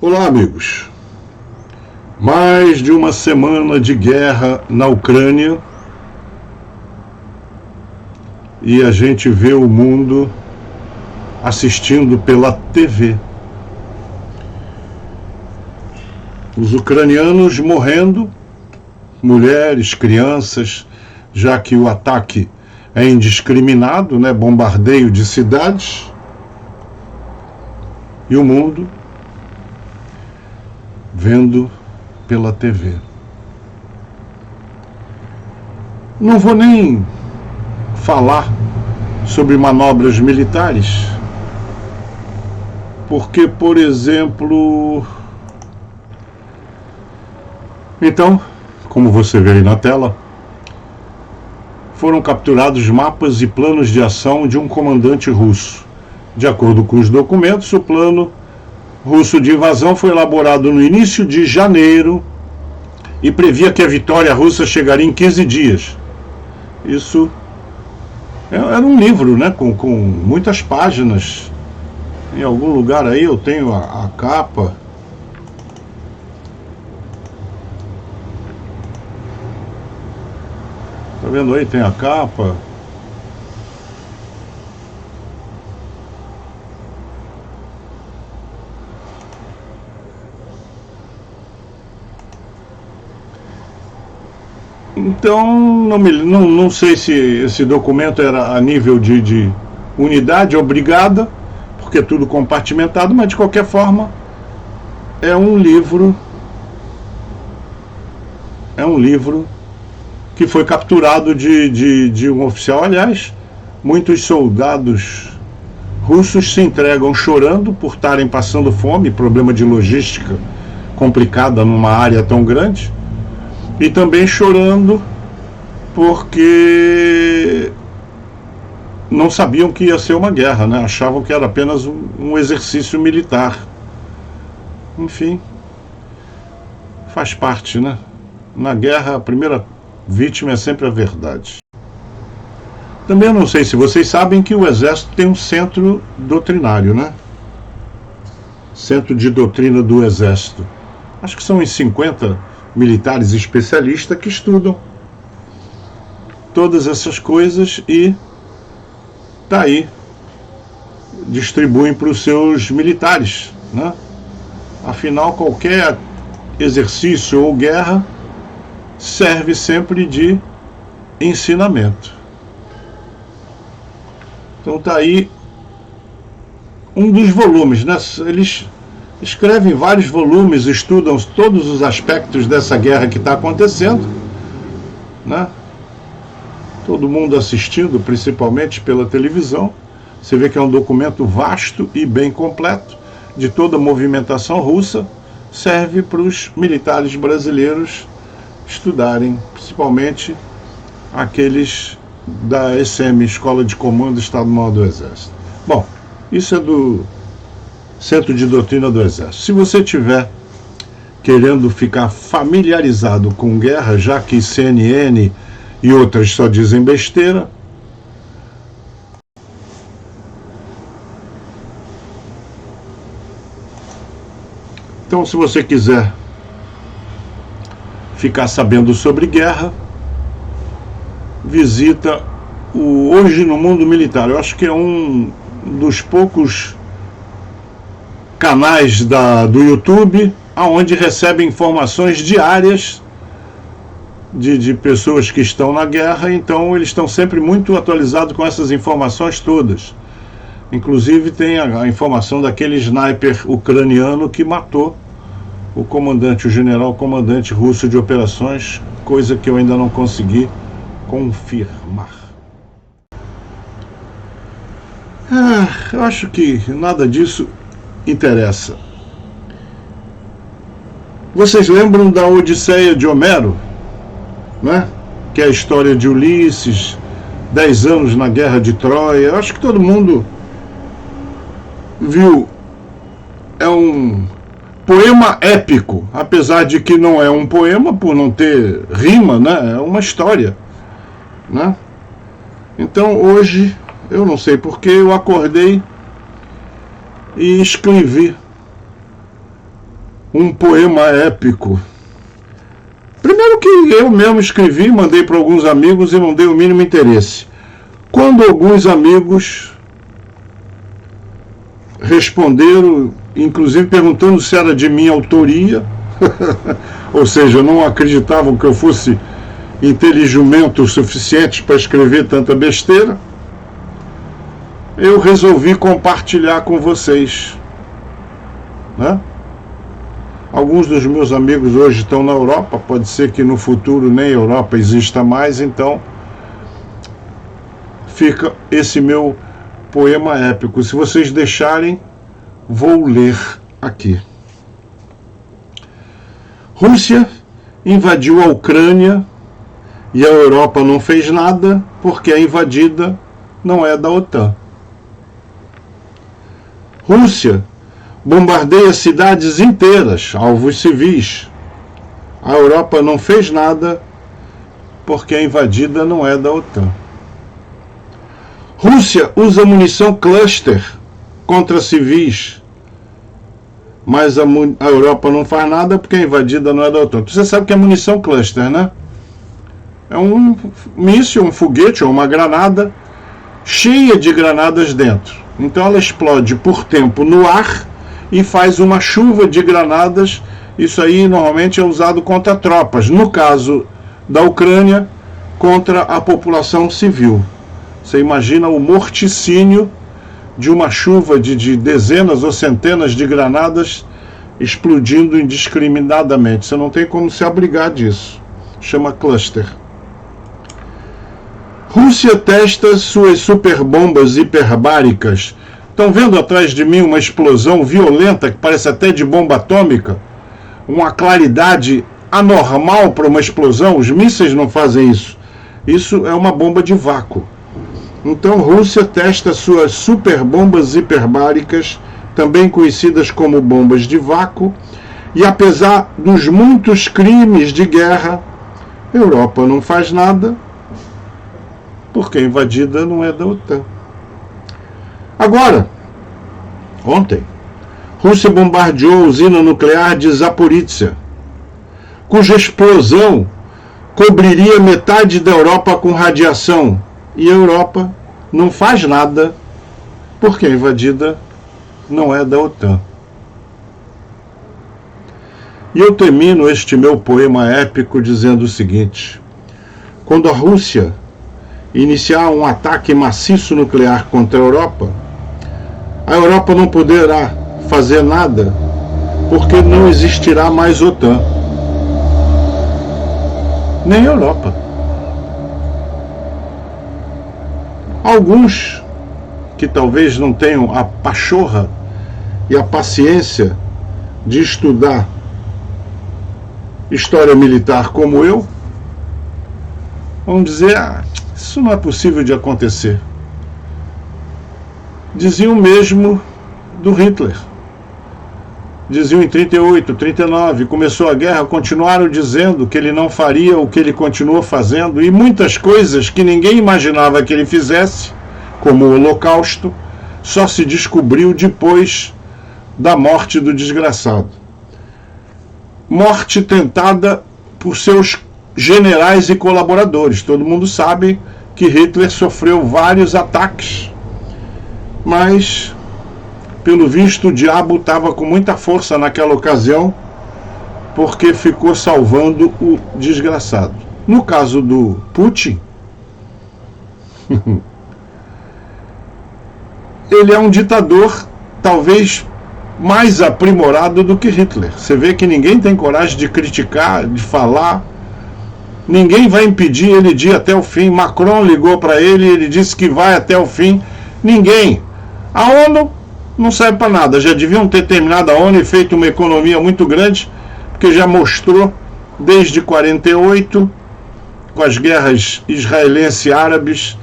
Olá, amigos. Mais de uma semana de guerra na Ucrânia e a gente vê o mundo assistindo pela TV. Os ucranianos morrendo, mulheres, crianças, já que o ataque é indiscriminado, né? Bombardeio de cidades, e o mundo vendo pela TV. Não vou nem falar sobre manobras militares, porque, por exemplo... Então, como você vê aí na tela, foram capturados mapas e planos de ação de um comandante russo. De acordo com os documentos, o plano russo de invasão foi elaborado no início de janeiro e previa que a vitória russa chegaria em 15 dias. Isso era um livro, né, com muitas páginas. Em algum lugar aí eu tenho a capa. Tá vendo aí? Tem a capa. Então, não sei se esse documento era a nível de unidade ou brigada, porque é tudo compartimentado, mas de qualquer forma é um livro que foi capturado de um oficial. Aliás, muitos soldados russos se entregam chorando por estarem passando fome, problema de logística complicada numa área tão grande, e também chorando porque não sabiam que ia ser uma guerra, né? Achavam que era apenas um exercício militar. Enfim, faz parte, né? Na guerra, a primeira vítima é sempre a verdade. Também eu não sei se vocês sabem que o Exército tem um centro doutrinário, né? Centro de doutrina do Exército. Acho que são uns 50 militares especialistas que estudam todas essas coisas e tá aí, distribuem para os seus militares, né? Afinal, qualquer exercício ou guerra serve sempre de ensinamento. Então tá aí um dos volumes, né? Eles escrevem vários volumes, estudam todos os aspectos dessa guerra que está acontecendo, né? Todo mundo assistindo, principalmente pela televisão. Você vê que é um documento vasto e bem completo de toda a movimentação russa. Serve para os militares brasileiros estudarem, principalmente aqueles da ECM, Escola de Comando Estado-Maior do Exército. Bom, isso é do Centro de Doutrina do Exército. Se você estiver querendo ficar familiarizado com guerra, já que CNN e outras só dizem besteira, então, se você quiser ficar sabendo sobre guerra, visita o Hoje no Mundo Militar. Eu acho que é um dos poucos canais do YouTube onde recebem informações diárias de pessoas que estão na guerra. Então eles estão sempre muito atualizados com essas informações todas. Inclusive tem a informação daquele sniper ucraniano que matou o general comandante russo de operações, coisa que eu ainda não consegui confirmar. Eu acho que nada disso interessa. Vocês lembram da Odisseia de Homero, né? Que é a história de Ulisses, 10 anos na guerra de Troia. Eu acho que todo mundo viu. É um poema épico, apesar de que não é um poema por não ter rima, né? É uma história, né? Então hoje, eu não sei porque, eu acordei e escrevi um poema épico. Primeiro que eu mesmo escrevi, mandei para alguns amigos e não dei o mínimo interesse. Quando alguns amigos responderam, inclusive perguntando se era de minha autoria, ou seja, não acreditavam que eu fosse inteligente o suficiente para escrever tanta besteira, eu resolvi compartilhar com vocês, né? Alguns dos meus amigos hoje estão na Europa, pode ser que no futuro nem a Europa exista mais, então fica esse meu poema épico. Se vocês deixarem, vou ler aqui. Rússia invadiu a Ucrânia e a Europa não fez nada porque a invadida não é da OTAN. Rússia bombardeia cidades inteiras, alvos civis. A Europa não fez nada porque a invadida não é da OTAN. Rússia usa munição cluster contra civis, mas a Europa não faz nada porque a invadida não é da OTAN. Você sabe que é munição cluster, né? É um míssil, um foguete ou uma granada cheia de granadas dentro. Então ela explode por tempo no ar e faz uma chuva de granadas. Isso aí normalmente é usado contra tropas. No caso da Ucrânia, contra a população civil. Você imagina o morticínio de uma chuva de dezenas ou centenas de granadas explodindo indiscriminadamente. Você não tem como se abrigar disso. Chama cluster. Rússia testa suas superbombas hiperbáricas. Estão vendo atrás de mim uma explosão violenta que parece até de bomba atômica? Uma claridade anormal para uma explosão. Os mísseis não fazem isso. Isso é uma bomba de vácuo. Então, Rússia testa suas superbombas hiperbáricas, também conhecidas como bombas de vácuo, e apesar dos muitos crimes de guerra, a Europa não faz nada, porque a invadida não é da OTAN. Agora, ontem, Rússia bombardeou a usina nuclear de Zaporizhzhia, cuja explosão cobriria metade da Europa com radiação, e a Europa não faz nada, porque a invadida não é da OTAN. E eu termino este meu poema épico dizendo o seguinte: quando a Rússia iniciar um ataque maciço nuclear contra a Europa não poderá fazer nada, porque não existirá mais OTAN, nem Europa. Alguns que talvez não tenham a pachorra e a paciência de estudar história militar como eu, vão dizer: isso não é possível de acontecer. Diziam mesmo do Hitler. Diziam em 38, 39, começou a guerra, continuaram dizendo que ele não faria o que ele continuou fazendo, e muitas coisas que ninguém imaginava que ele fizesse, como o Holocausto, só se descobriu depois da morte do desgraçado. Morte tentada por seus generais e colaboradores. Todo mundo sabe que Hitler sofreu vários ataques, mas pelo visto o diabo estava com muita força naquela ocasião, porque ficou salvando o desgraçado. No caso do Putin, ele é um ditador talvez mais aprimorado do que Hitler. Você vê que ninguém tem coragem de criticar, de falar. Ninguém vai impedir ele de ir até o fim. Macron ligou para ele, ele disse que vai até o fim. Ninguém. A ONU não serve para nada. Já deviam ter terminado a ONU e feito uma economia muito grande, porque já mostrou desde 48, com as guerras israelense e árabes,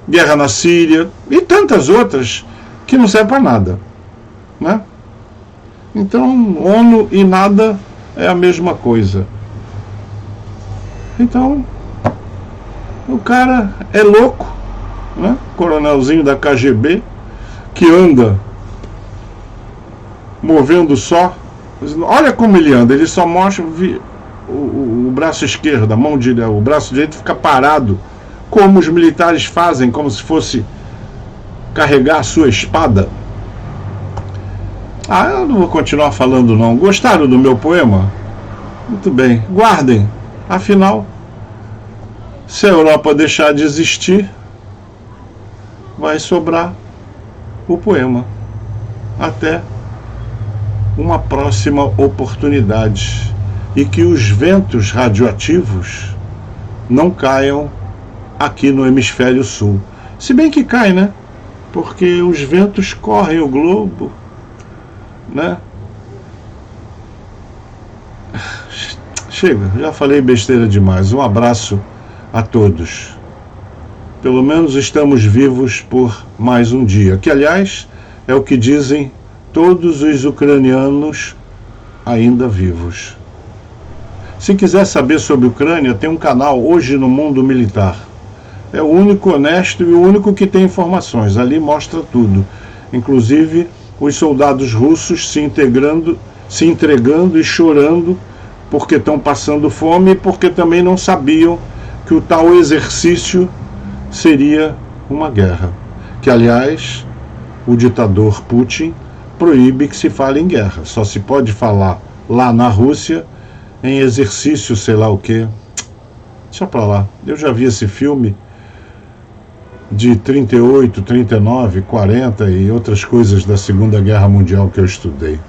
guerra na Síria e tantas outras que não servem para nada, né? Então, ONU e nada é a mesma coisa. Então, o cara é louco, né? Coronelzinho da KGB, que anda movendo só Olha como ele anda, ele só mostra o braço esquerdo, a mão direita, o braço direito fica parado, como os militares fazem, como se fosse carregar a sua espada. Eu não vou continuar falando não. Gostaram do meu poema? Muito bem, guardem. Afinal, se a Europa deixar de existir, vai sobrar o poema. Até uma próxima oportunidade. E que os ventos radioativos não caiam aqui no hemisfério sul. Se bem que cai, né? Porque os ventos correm o globo, né? Chega, já falei besteira demais. Um abraço a todos. Pelo menos estamos vivos por mais um dia. Que, aliás, é o que dizem todos os ucranianos ainda vivos. Se quiser saber sobre a Ucrânia, tem um canal Hoje no Mundo Militar. É o único honesto e o único que tem informações. Ali mostra tudo. Inclusive os soldados russos se entregando e chorando porque estão passando fome e porque também não sabiam que o tal exercício seria uma guerra. Que, aliás, o ditador Putin proíbe que se fale em guerra. Só se pode falar lá na Rússia em exercício, sei lá o quê. Deixa pra lá. Eu já vi esse filme de 38, 39, 40 e outras coisas da Segunda Guerra Mundial que eu estudei.